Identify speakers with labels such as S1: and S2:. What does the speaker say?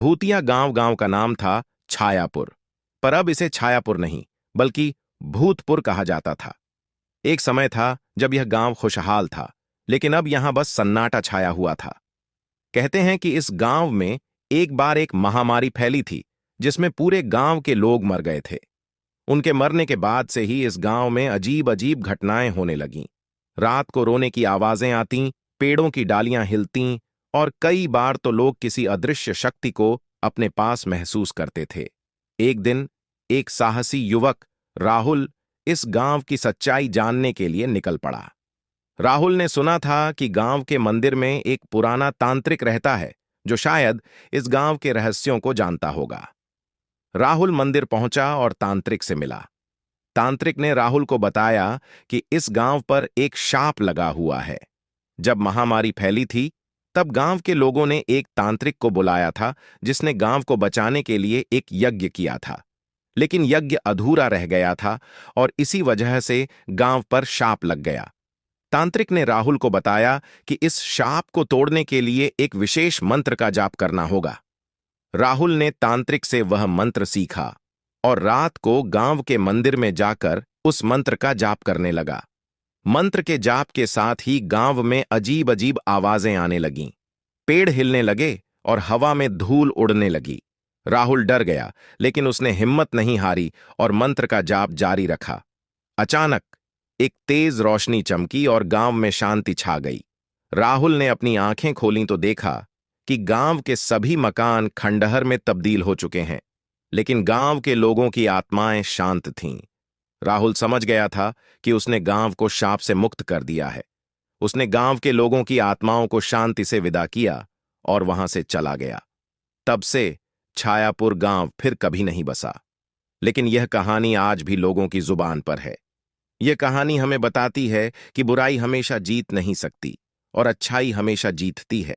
S1: भूतिया गांव गांव का नाम था छायापुर। पर अब इसे छायापुर नहीं बल्कि भूतपुर कहा जाता था। एक समय था जब यह गांव खुशहाल था, लेकिन अब यहां बस सन्नाटा छाया हुआ था। कहते हैं कि इस गांव में एक बार एक महामारी फैली थी जिसमें पूरे गांव के लोग मर गए थे। उनके मरने के बाद से ही इस गांव में अजीब अजीब घटनाएं होने लगीं। रात को रोने की आवाजें आतीं, पेड़ों की डालियां हिलतीं और कई बार तो लोग किसी अदृश्य शक्ति को अपने पास महसूस करते थे। एक दिन एक साहसी युवक राहुल इस गांव की सच्चाई जानने के लिए निकल पड़ा। राहुल ने सुना था कि गांव के मंदिर में एक पुराना तांत्रिक रहता है जो शायद इस गांव के रहस्यों को जानता होगा। राहुल मंदिर पहुंचा और तांत्रिक से मिला। तांत्रिक ने राहुल को बताया कि इस गांव पर एक शाप लगा हुआ है। जब महामारी फैली थी तब गांव के लोगों ने एक तांत्रिक को बुलाया था जिसने गांव को बचाने के लिए एक यज्ञ किया था। लेकिन यज्ञ अधूरा रह गया था और इसी वजह से गांव पर शाप लग गया। तांत्रिक ने राहुल को बताया कि इस शाप को तोड़ने के लिए एक विशेष मंत्र का जाप करना होगा। राहुल ने तांत्रिक से वह मंत्र सीखा और रात को गांव के मंदिर में जाकर उस मंत्र का जाप करने लगा। मंत्र के जाप के साथ ही गांव में अजीब अजीब आवाजें आने लगीं। पेड़ हिलने लगे और हवा में धूल उड़ने लगी। राहुल डर गया, लेकिन उसने हिम्मत नहीं हारी और मंत्र का जाप जारी रखा। अचानक एक तेज रोशनी चमकी और गांव में शांति छा गई। राहुल ने अपनी आंखें खोलीं तो देखा कि गांव के सभी मकान खंडहर में तब्दील हो चुके हैं, लेकिन गांव के लोगों की आत्माएं शांत थीं। राहुल समझ गया था कि उसने गांव को शाप से मुक्त कर दिया है। उसने गांव के लोगों की आत्माओं को शांति से विदा किया और वहां से चला गया। तब से छायापुर गांव फिर कभी नहीं बसा। लेकिन यह कहानी आज भी लोगों की जुबान पर है। यह कहानी हमें बताती है कि बुराई हमेशा जीत नहीं सकती और अच्छाई हमेशा जीतती है।